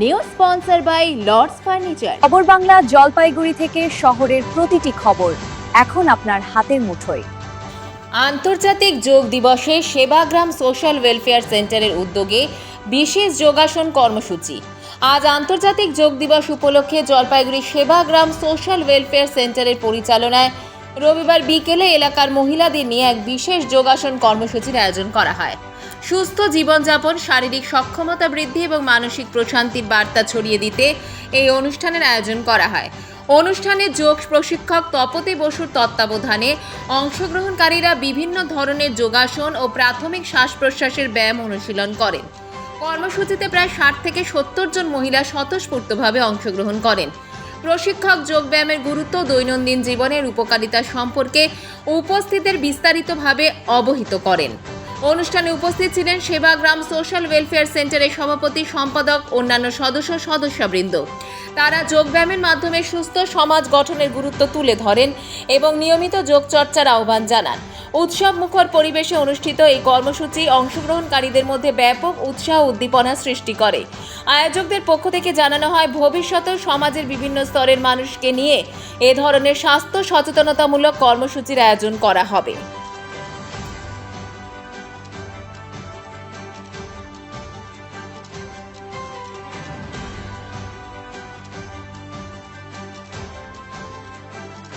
New sponsor by Lords furniture. খবর বাংলা জলপাইগুড়ি থেকে শহরের প্রতিটি খবর এখন আপনার হাতের মুঠোয়। আন্তর্জাতিক যোগ দিবসে সেবাগ্রাম সোশ্যাল ওয়েলফেয়ার সেন্টারের উদ্যোগে বিশেষ যোগাসন কর্মসূচি। আজ আন্তর্জাতিক যোগ দিবস উপলক্ষে জলপাইগুড়ি সেবাগ্রাম সোশ্যাল ওয়েলফেয়ার সেন্টারের পরিচালনায় রবিবার বিকেলে এলাকার মহিলাদের নিয়ে এক বিশেষ যোগাসন কর্মসূচির আয়োজন করা হয়। সুস্থ জীবনযাপন, শারীরিক সক্ষমতা বৃদ্ধি এবং মানসিক প্রশান্তির বার্তা ছড়িয়ে দিতে এই অনুষ্ঠানের আয়োজন করা হয়। অনুষ্ঠানে যোগ প্রশিক্ষক তপতি বসুর তত্ত্বাবধানে অংশগ্রহণকারীরা বিভিন্ন ধরনের যোগাসন ও প্রাথমিক শ্বাস প্রশ্বাসের ব্যায়াম অনুশীলন করেন। কর্মসূচিতে প্রায় 60 থেকে 70 জন মহিলা স্বতঃস্ফূর্তভাবে অংশগ্রহণ করেন। প্রশিক্ষক যোগব্যায়ামের গুরুত্ব, দৈনন্দিন জীবনের উপকারিতা সম্পর্কে উপস্থিতদের বিস্তারিতভাবে অবহিত করেন। অনুষ্ঠানে উপস্থিত ছিলেন সেবাগ্রাম সোশ্যাল ওয়েলফেয়ার সেন্টারের সভাপতি, সম্পাদক, অন্যান্য সদস্যবৃন্দ। তারা যোগব্যায়ামের মাধ্যমে সুস্থ সমাজ গঠনের গুরুত্ব তুলে ধরেন এবং নিয়মিত যোগচর্চার আহ্বান জানান। উৎসব মুখর পরিবেশে অনুষ্ঠিত এই কর্মসূচি অংশগ্রহণকারীদের মধ্যে ব্যাপক উৎসাহ উদ্দীপনা সৃষ্টি করে। আয়োজকদের পক্ষ থেকে জানানো হয়, ভবিষ্যতেও সমাজের বিভিন্ন স্তরের মানুষকে নিয়ে এ ধরনের স্বাস্থ্য সচেতনতামূলক কর্মসূচির আয়োজন করা হবে।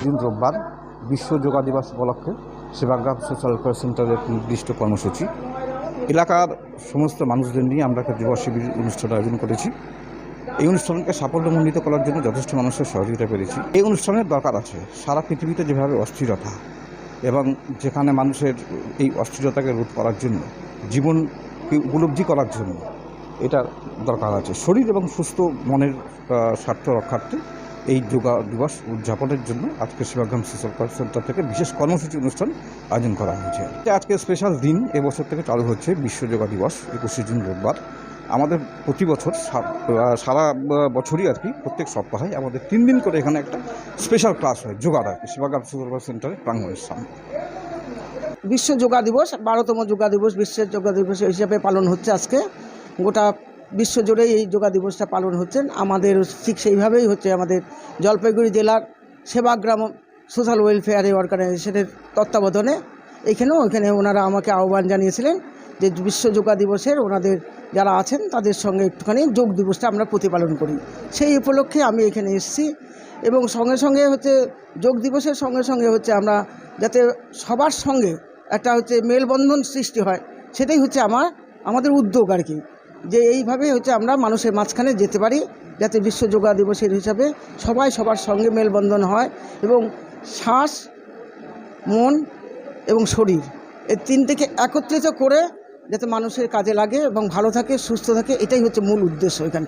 দিন রোববার বিশ্ব যোগা দিবস উপলক্ষে সেবাগ্রাম সোশ্যাল ওয়েলফেয়ার সেন্টারের নির্দিষ্ট কর্মসূচি এলাকার সমস্ত মানুষদের নিয়ে আমরা একটা দিবস শিবির অনুষ্ঠান আয়োজন করেছি। এই অনুষ্ঠানকে সাফল্যমণ্ডিত করার জন্য যথেষ্ট মানুষের সহযোগিতা পেয়েছি। এই অনুষ্ঠানের দরকার আছে। সারা পৃথিবীতে যেভাবে অস্থিরতা এবং যেখানে মানুষের এই অস্থিরতাকে রোধ করার জন্য, জীবনকে উপলব্ধি করার জন্য এটা দরকার আছে। শরীর এবং সুস্থ মনের স্বার্থ রক্ষার্থে এই যোগা দিবস উদযাপনের জন্য আজকে সেবাগ্রাম সোশ্যাল ওয়েলফেয়ার সেন্টার থেকে বিশেষ কর্মসূচি অনুষ্ঠান আয়োজন করা হয়েছে। আজকে স্পেশাল দিন এবছর থেকে চালু হচ্ছে বিশ্ব যোগা দিবস 21শে জুন রোববার। আমাদের প্রতি বছর সারা বছরই আর কি প্রত্যেক সপ্তাহে আমাদের 3 দিন করে এখানে একটা স্পেশাল ক্লাস হয় যোগার আর কি সেবাগ্রাম সোশ্যাল ওয়েলফেয়ার সেন্টারের প্রাঙ্গণের সামনে। বিশ্ব যোগা দিবস 12তম যোগা দিবস বিশ্বের যোগা দিবস হিসাবে পালন হচ্ছে। আজকে গোটা বিশ্বজুড়েই এই যোগা দিবসটা পালন হচ্ছেন। আমাদের ঠিক সেইভাবেই হচ্ছে আমাদের জলপাইগুড়ি জেলার সেবাগ্রাম সোশ্যাল ওয়েলফেয়ার অর্গানাইজেশনের তত্ত্বাবধানে ওইখানে ওনারা আমাকে আহ্বান জানিয়েছিলেন যে বিশ্ব যোগা দিবসের ওনাদের যারা আছেন তাদের সঙ্গে একটুখানি যোগ দিবসটা আমরা প্রতিপালন করি। সেই উপলক্ষে আমি এখানে এসেছি এবং সঙ্গে সঙ্গে হচ্ছে যোগ দিবসের সঙ্গে সঙ্গে হচ্ছে আমরা যাতে সবার সঙ্গে একটা হচ্ছে মেলবন্ধন সৃষ্টি হয়, সেটাই হচ্ছে আমাদের উদ্যোগ আর কি, যে এইভাবে হচ্ছে আমরা মানুষের মাঝখানে যেতে পারি, যাতে বিশ্ব যোগা দিবসের হিসাবে সবাই সবার সঙ্গে মেলবন্ধন হয় এবং শ্বাস, মন এবং শরীর এই 3টিকে একত্রিত করে যাতে মানুষের কাজে লাগে এবং ভালো থাকে, সুস্থ থাকে, এটাই হচ্ছে মূল উদ্দেশ্য এখানে।